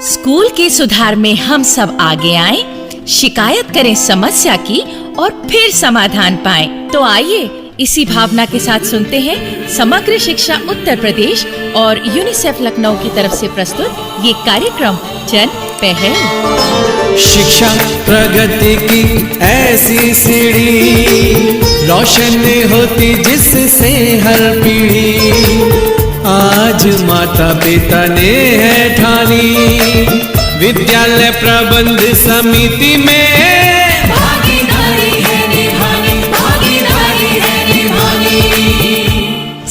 School के सुधार में हम सब आगे आएं, शिकायत करें समस्या की और फिर समाधान पाएं। तो आइए इसी भावना के साथ सुनते हैं समग्र शिक्षा उत्तर प्रदेश और यूनिसेफ लखनऊ की तरफ से प्रस्तुत ये कार्यक्रम जन पहल। शिक्षा प्रगति की ऐसी सीढ़ी, रोशन होती जिससे हर पीढ़ी। आज माता पिता ने है ठानी, विद्यालय प्रबंध समिति में भागीदारी है निभानी, भागीदारी है निभानी।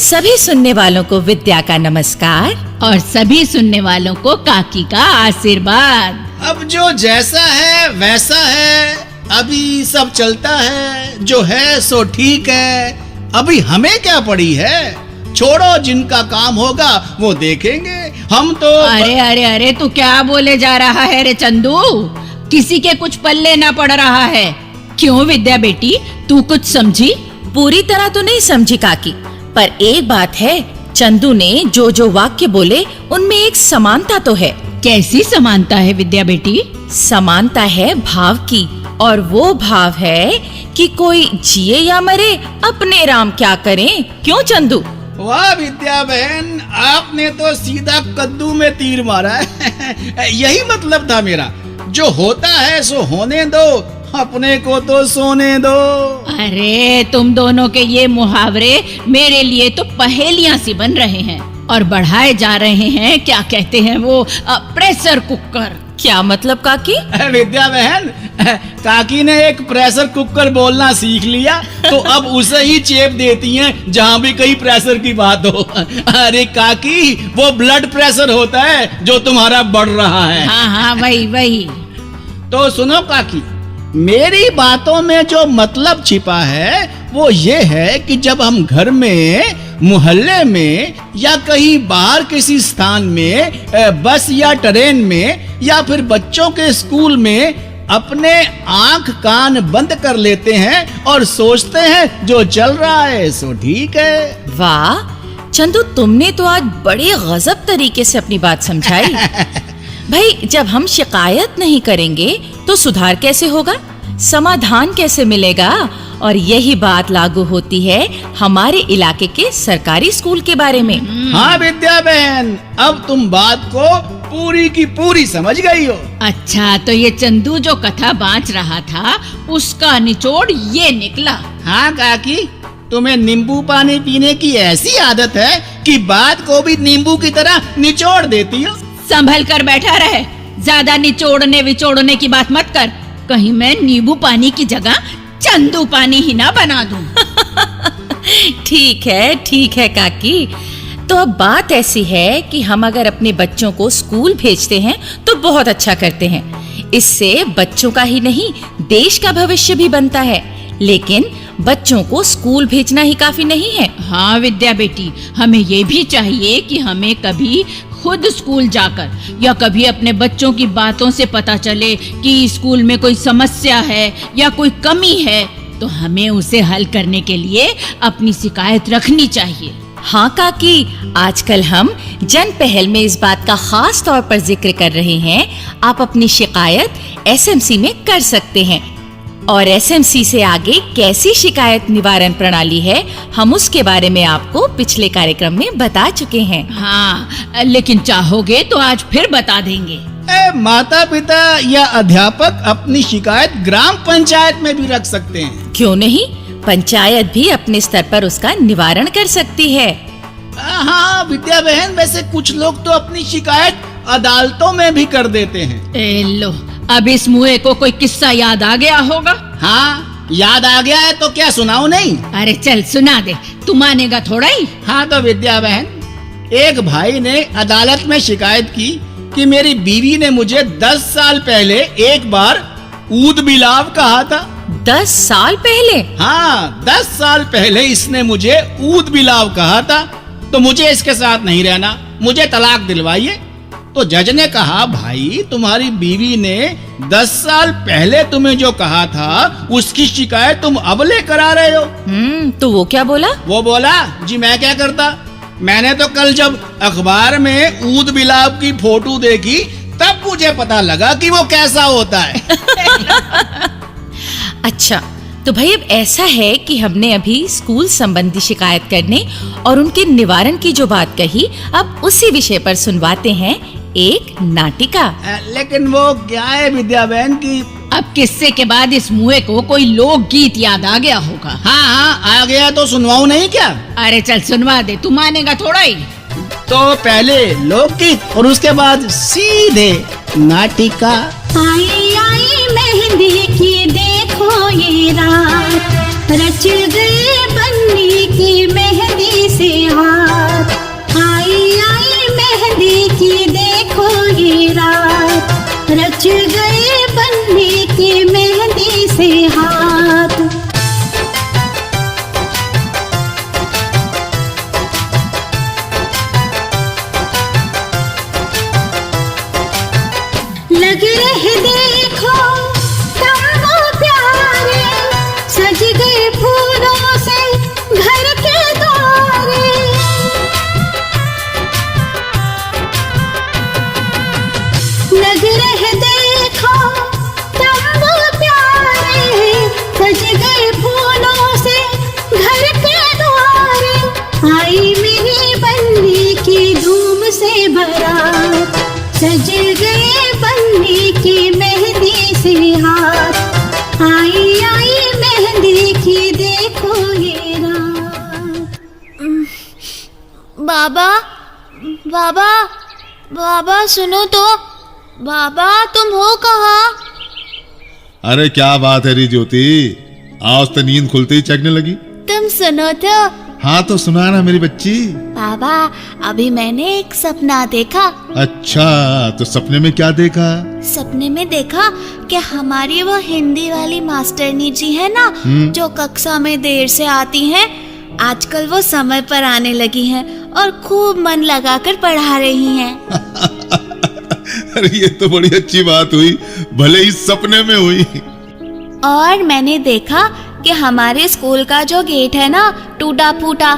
सभी सुनने वालों को विद्या का नमस्कार और सभी सुनने वालों को काकी का आशीर्वाद। अब जो जैसा है वैसा है, अभी सब चलता है, जो है सो ठीक है। अभी हमें क्या पड़ी है, छोड़ो, जिनका काम होगा वो देखेंगे। हम तो अरे अरे अरे तू क्या बोले जा रहा है रे चंदू, किसी के कुछ पल्ले ना पड़ रहा है। क्यों विद्या बेटी, तू कुछ समझी? पूरी तरह तो नहीं समझी काकी, पर एक बात है, चंदू ने जो वाक्य बोले उनमें एक समानता तो है। कैसी समानता है विद्या बेटी? समानता है भाव की, और वो भाव है कि कोई जिए या मरे अपने राम क्या करें। क्यों चंदू? वाह विद्या बहन, आपने तो सीधा कद्दू में तीर मारा है। यही मतलब था मेरा, जो होता है सो होने दो, अपने को तो सोने दो। अरे तुम दोनों के ये मुहावरे मेरे लिए तो पहेलियां सी बन रहे हैं और बढ़ाए जा रहे हैं, क्या कहते हैं वो, प्रेशर कुकर। क्या मतलब काकी? विद्या बहन, काकी ने एक प्रेशर कुकर बोलना सीख लिया तो अब उसे ही चेप देती हैं जहाँ भी कहीं प्रेशर की बात हो। अरे काकी, वो ब्लड प्रेशर होता है जो तुम्हारा बढ़ रहा है। हाँ हाँ वही। तो सुनो काकी, मेरी बातों में जो मतलब छिपा है वो ये है कि जब हम घर में, मोहल्ले में या कहीं बाहर किसी स्थान में, बस या ट्रेन में या फिर बच्चों के स्कूल में अपने आंख कान बंद कर लेते हैं और सोचते हैं जो चल रहा है सो ठीक है। वाह चंदू, तुमने तो आज बड़े गजब तरीके से अपनी बात समझाई। भाई, जब हम शिकायत नहीं करेंगे तो सुधार कैसे होगा, समाधान कैसे मिलेगा? और यही बात लागू होती है हमारे इलाके के सरकारी स्कूल के बारे में। हाँ विद्या बहन, अब तुम बात को पूरी की पूरी समझ गई हो। अच्छा, तो ये चंदू जो कथा बांच रहा था उसका निचोड़ ये निकला। हाँ काकी, तुम्हें नींबू पानी पीने की ऐसी आदत है कि बात को भी नींबू की तरह निचोड़ देती हो। संभल कर बैठा रहे, ज्यादा निचोड़ने विचोड़ने की बात मत कर, कहीं मैं नींबू पानी की जगह चंदू पानी ही ना बना दूं। ठीक है काकी। तो अब बात ऐसी है कि हम अगर अपने बच्चों को स्कूल भेजते हैं तो बहुत अच्छा करते हैं। इससे बच्चों का ही नहीं, देश का भविष्य भी बनता है। लेकिन बच्चों को स्कूल भेजना ही काफी नहीं है। हाँ विद्या बेटी, हमें ये भी चाहिए कि हमें कभी खुद स्कूल जाकर या कभी अपने बच्चों की बातों से पता चले कि स्कूल में कोई समस्या है या कोई कमी है, तो हमें उसे हल करने के लिए अपनी शिकायत रखनी चाहिए। हाँ काकी, आजकल हम जन पहल में इस बात का खास तौर पर जिक्र कर रहे हैं। आप अपनी शिकायत एसएमसी में कर सकते हैं, और एसएमसी से आगे कैसी शिकायत निवारण प्रणाली है, हम उसके बारे में आपको पिछले कार्यक्रम में बता चुके हैं। हाँ, लेकिन चाहोगे तो आज फिर बता देंगे। माता पिता या अध्यापक अपनी शिकायत ग्राम पंचायत में भी रख सकते हैं। क्यों नहीं, पंचायत भी अपने स्तर पर उसका निवारण कर सकती है। हाँ विद्या बहन, वैसे कुछ लोग तो अपनी शिकायत अदालतों में भी कर देते हैं। लो, अब इस मुए को कोई किस्सा याद आ गया होगा। हाँ याद आ गया है, तो क्या सुनाऊं? नहीं? अरे चल सुना दे, तू मानेगा थोड़ा ही। हाँ तो विद्या बहन, एक भाई ने अदालत में शिकायत की कि मेरी बीवी ने मुझे 10 साल पहले एक बार ऊद बिलाव कहा था। 10 साल पहले? हाँ, 10 साल पहले इसने मुझे ऊद बिलाव कहा था, तो मुझे इसके साथ नहीं रहना, मुझे तलाक दिलवाइए। तो जज ने कहा, भाई तुम्हारी बीवी ने 10 साल पहले तुम्हें जो कहा था उसकी शिकायत तुम अब लेकर आ रहे हो। तो वो क्या बोला? वो बोला, जी मैं क्या करता, मैंने तो कल जब अखबार में ऊद बिलाव की फोटो देखी तब मुझे पता लगा कि वो कैसा होता है। अच्छा, तो भाई अब ऐसा है कि हमने अभी स्कूल संबंधी शिकायत करने और उनके निवारण की जो बात कही, अब उसी विषय पर सुनवाते हैं एक नाटिका। लेकिन वो क्या है विद्या बहन की? अब किस्से के बाद इस मुए को कोई लोकगीत याद आ गया होगा। हाँ, आ गया तो सुनवाऊं नहीं क्या? अरे चल सुनवा दे, तू मानेगा थोड़ा ही। तो पहले लोकगीत और उसके बाद सीधे नाटिका। आई आई मेहंदी की देखो ये रात, रच गए बन्नी की मेहंदी से हाथ। आई आई मेहंदी की देखो ये रात, रच गए बन्नी की मेहंदी से हाथ। लग रहे देखो तम्बू प्यारे, सज गए फूलों से घर के द्वारे। लग रहे देखो तम्बू प्यारे, सज गए फूलों से घर के द्वारे। आई मेरी बन्नी की धूम से बारात, सज गए बन्नी की मेहंदी से हाथ। आई आई मेहंदी की देखो ये रात। बाबा, बाबा, बाबा सुनो तो। बाबा तुम हो कहाँ? अरे क्या बात है री ज्योति, आज तो नींद खुलते ही चकने लगी। तुम सुनो तो। हाँ तो सुना ना मेरी बच्ची। बाबा अभी मैंने एक सपना देखा। अच्छा, तो सपने में क्या देखा? सपने में देखा कि हमारी वो हिंदी वाली मास्टरनी जी है ना, जो कक्षा में देर से आती हैं, आजकल वो समय पर आने लगी हैं और खूब मन लगाकर पढ़ा रही हैं। अरे ये तो बड़ी अच्छी बात हुई, भले ही सपने में हुई। और मैंने देखा कि हमारे स्कूल का जो गेट है ना, टूटा फूटा,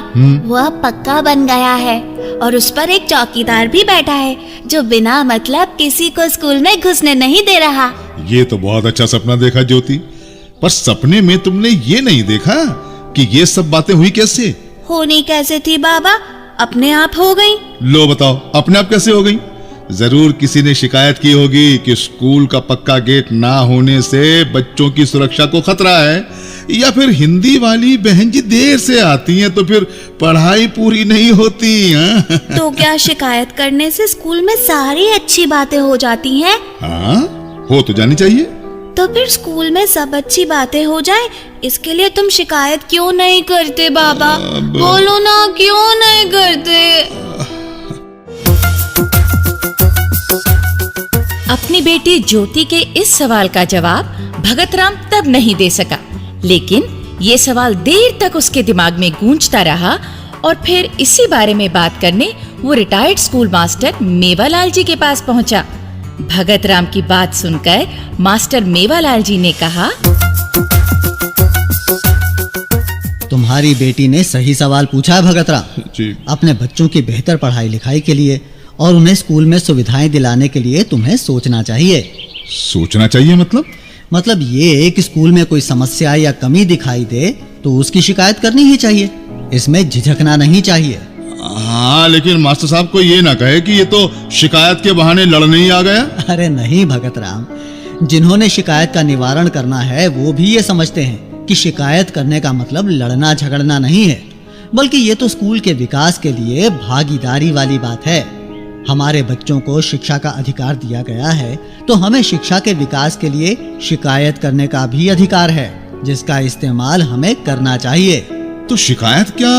वह पक्का बन गया है और उस पर एक चौकीदार भी बैठा है, जो बिना मतलब किसी को स्कूल में घुसने नहीं दे रहा। ये तो बहुत अच्छा सपना देखा ज्योति, पर सपने में तुमने ये नहीं देखा कि ये सब बातें हुई कैसे? होनी कैसे थी बाबा, अपने आप हो गई। लो बताओ, अपने आप कैसे हो गई? जरूर किसी ने शिकायत की होगी कि स्कूल का पक्का गेट ना होने से बच्चों की सुरक्षा को खतरा है, या फिर हिंदी वाली बहन जी देर से आती हैं तो फिर पढ़ाई पूरी नहीं होती हैं। तो क्या शिकायत करने से स्कूल में सारी अच्छी बातें हो जाती हैं? हाँ, हो तो जानी चाहिए। तो फिर स्कूल में सब अच्छी बातें हो जाएं, इसके लिए तुम शिकायत क्यों नहीं करते बाबा? बोलो ना, क्यों नहीं करते? अपनी बेटी ज्योति के इस सवाल का जवाब भगतराम तब नहीं दे सका, लेकिन ये सवाल देर तक उसके दिमाग में गूंजता रहा और फिर इसी बारे में बात करने वो रिटायर्ड स्कूल मास्टर मेवालाल जी के पास पहुंचा। भगतराम की बात सुनकर मास्टर मेवालाल जी ने कहा, तुम्हारी बेटी ने सही सवाल पूछा है भगतराम। जी। अपने बच्चों की बेहतर पढ़ाई लिखाई के लिए और उन्हें स्कूल में सुविधाएं दिलाने के लिए तुम्हें सोचना चाहिए। सोचना चाहिए मतलब ये कि स्कूल में कोई समस्या या कमी दिखाई दे तो उसकी शिकायत करनी ही चाहिए, इसमें झिझकना नहीं चाहिए। हाँ, लेकिन मास्टर साहब को ये ना कहे कि ये तो शिकायत के बहाने लड़ने ही आ गया। अरे नहीं भगतराम, जिन्होंने शिकायत का निवारण करना है वो भी ये समझते हैं कि शिकायत करने का मतलब लड़ना झगड़ना नहीं है, बल्कि ये तो स्कूल के विकास के लिए भागीदारी वाली बात है। हमारे बच्चों को शिक्षा का अधिकार दिया गया है, तो हमें शिक्षा के विकास के लिए शिकायत करने का भी अधिकार है, जिसका इस्तेमाल हमें करना चाहिए। तो शिकायत क्या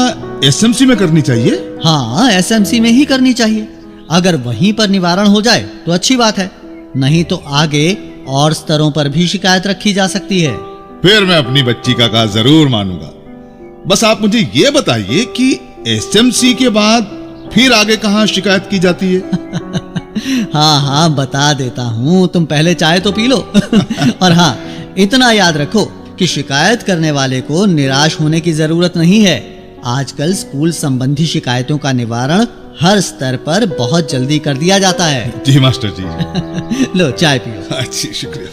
एसएमसी में करनी चाहिए? हाँ, एसएमसी में ही करनी चाहिए। अगर वहीं पर निवारण हो जाए तो अच्छी बात है, नहीं तो आगे और स्तरों पर भी शिकायत रखी जा सकती है। फिर मैं अपनी बच्ची का कहा जरूर मानूंगा। बस आप मुझे ये बताइए कि एसएमसी के बाद फिर आगे कहाँ शिकायत की जाती है? हाँ हाँ, बता देता हूँ, तुम पहले चाय तो पी लो। और हाँ, इतना याद रखो कि शिकायत करने वाले को निराश होने की जरूरत नहीं है। आजकल स्कूल संबंधी शिकायतों का निवारण हर स्तर पर बहुत जल्दी कर दिया जाता है। जी मास्टर जी। लो चाय पियो। अच्छी, शुक्रिया।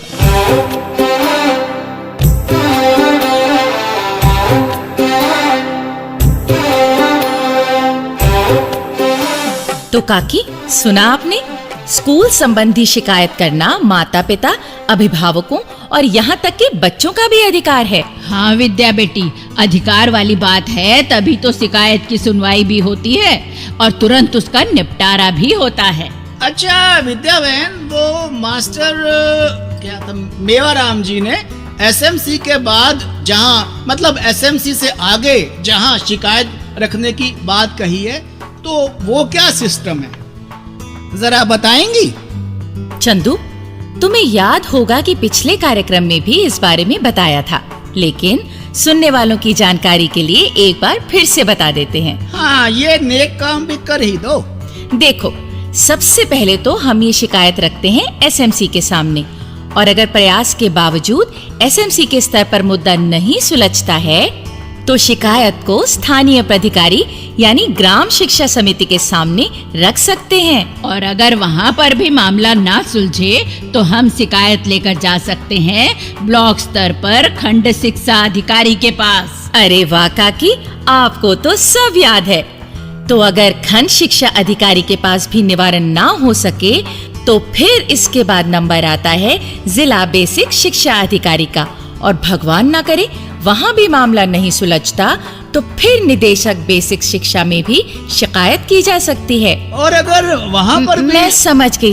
तो काकी, सुना आपने? स्कूल संबंधी शिकायत करना माता पिता, अभिभावकों और यहाँ तक कि बच्चों का भी अधिकार है। हाँ विद्या बेटी, अधिकार वाली बात है तभी तो शिकायत की सुनवाई भी होती है और तुरंत उसका निपटारा भी होता है। अच्छा विद्या बहन, वो मास्टर क्या था, मेवाराम जी ने एसएमसी के बाद जहाँ मतलब एसएमसी से आगे जहाँ शिकायत रखने की बात कही है, तो वो क्या सिस्टम है, जरा बताएंगी? चंदू, तुम्हें याद होगा कि पिछले कार्यक्रम में भी इस बारे में बताया था, लेकिन सुनने वालों की जानकारी के लिए एक बार फिर से बता देते हैं। हाँ, ये नेक काम भी कर ही दो। देखो, सबसे पहले तो हम ये शिकायत रखते हैं एसएमसी के सामने, और अगर प्रयास के बावजूद एसएमसी के स्तर पर मुद्दा नहीं सुलझता है तो शिकायत को स्थानीय प्राधिकारी यानी ग्राम शिक्षा समिति के सामने रख सकते हैं। और अगर वहाँ पर भी मामला ना सुलझे तो हम शिकायत लेकर जा सकते हैं ब्लॉक स्तर पर खंड शिक्षा अधिकारी के पास। अरे वाह काकी, आपको तो सब याद है। तो अगर खंड शिक्षा अधिकारी के पास भी निवारण ना हो सके तो फिर इसके बाद नंबर आता है जिला बेसिक शिक्षा अधिकारी का, और भगवान ना करे वहाँ भी मामला नहीं सुलझता तो फिर निदेशक बेसिक शिक्षा में भी शिकायत की जा सकती है। और अगर वहाँ पर भी... मैं समझ गई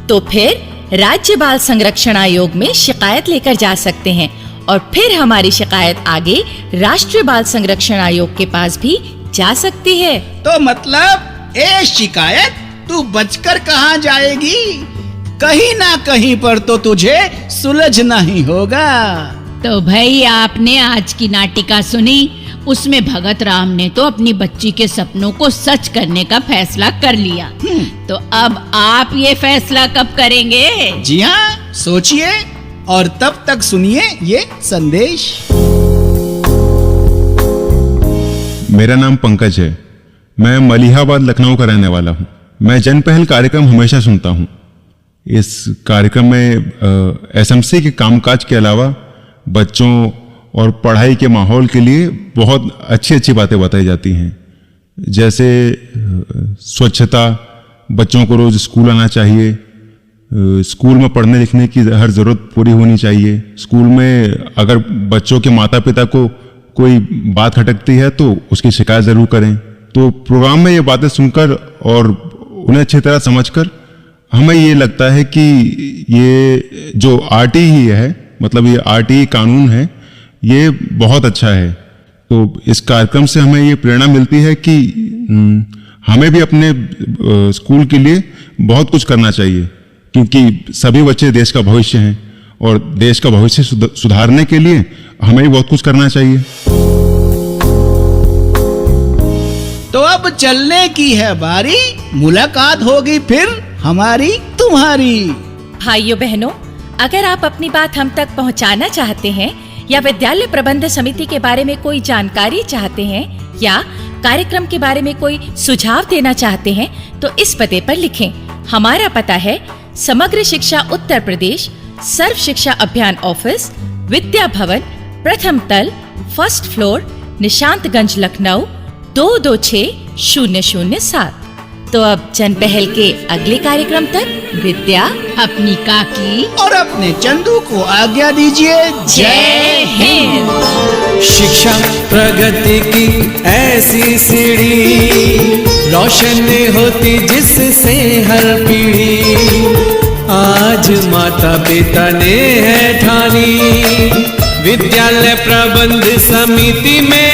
तो फिर राज्य बाल संरक्षण आयोग में शिकायत लेकर जा सकते हैं, और फिर हमारी शिकायत आगे राष्ट्रीय बाल संरक्षण आयोग के पास भी जा सकती है। तो मतलब ये शिकायत तू बचकर कहाँ जाएगी? कहीं ना कहीं पर तो तुझे सुलझना ही होगा। तो भाई, आपने आज की नाटिका सुनी, उसमें भगत राम ने तो अपनी बच्ची के सपनों को सच करने का फैसला कर लिया। तो अब आप ये फैसला कब करेंगे? जी हाँ, सोचिए और तब तक सुनिए ये संदेश। मेरा नाम पंकज है। मैं मलिहाबाद लखनऊ का रहने वाला हूँ। मैं जन पहल कार्यक्रम हमेशा सुनता हूँ। इस कार्यक्रम में एसएमसी के कामकाज के अलावा बच्चों और पढ़ाई के माहौल के लिए बहुत अच्छी अच्छी बातें बताई जाती हैं, जैसे स्वच्छता, बच्चों को रोज स्कूल आना चाहिए, स्कूल में पढ़ने लिखने की हर ज़रूरत पूरी होनी चाहिए, स्कूल में अगर बच्चों के माता पिता को कोई बात खटकती है तो उसकी शिकायत ज़रूर करें। तो प्रोग्राम में ये बातें सुनकर और उन्हें अच्छी तरह समझकर हमें ये लगता है कि ये जो आरटीई है, मतलब ये आरटीई कानून है, ये बहुत अच्छा है। तो इस कार्यक्रम से हमें ये प्रेरणा मिलती है कि हमें भी अपने स्कूल के लिए बहुत कुछ करना चाहिए, क्योंकि सभी बच्चे देश का भविष्य हैं और देश का भविष्य सुधारने के लिए हमें भी बहुत कुछ करना चाहिए। तो अब चलने की है बारी, मुलाकात होगी फिर हमारी तुम्हारी। भाइयों बहनों, अगर आप अपनी बात हम तक पहुंचाना चाहते हैं या विद्यालय प्रबंध समिति के बारे में कोई जानकारी चाहते हैं या कार्यक्रम के बारे में कोई सुझाव देना चाहते हैं तो इस पते पर लिखें। हमारा पता है समग्र शिक्षा उत्तर प्रदेश, सर्व शिक्षा अभियान ऑफिस, विद्या भवन, प्रथम तल, फर्स्ट फ्लोर, निशांतगंज, लखनऊ 226007। तो अब जन पहल के अगले कार्यक्रम तक विद्या, अपनी काकी और अपने चंदू को आज्ञा दीजिए। जय हिंद। शिक्षा प्रगति की ऐसी सीढ़ी, रोशन होती जिससे हर पीढ़ी। आज माता पिता ने है ठानी, विद्यालय प्रबंध समिति में